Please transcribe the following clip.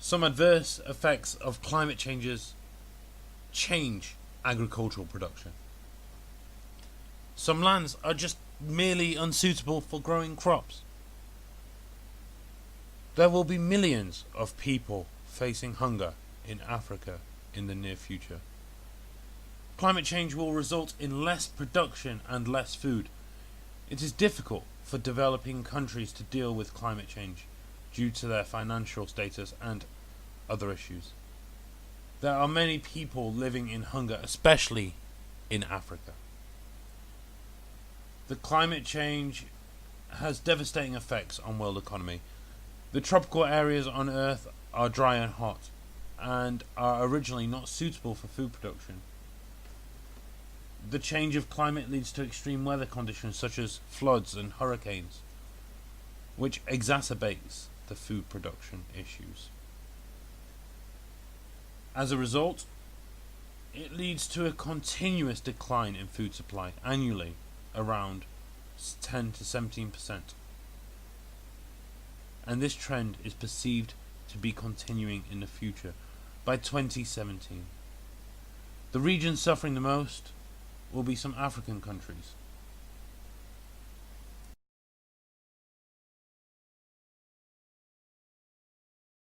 Some adverse effects of climate changes change agricultural production. Some lands are just merely unsuitable for growing crops. There will be millions of people facing hunger in Africa in the near future. Climate change will result in less production and less food. It is difficult for developing countries to deal with climate change due to their financial status and other issues. There are many people living in hunger, especially in Africa. The climate change has devastating effects on world economy. The tropical areas on Earth are dry and hot, and are originally not suitable for food production. The change of climate leads to extreme weather conditions such as floods and hurricanes, which exacerbates the food production issues. As a result, it leads to a continuous decline in food supply annually, around 10 to 17%. And this trend is perceived to be continuing in the future. By 2017, the region suffering the most will be some African countries.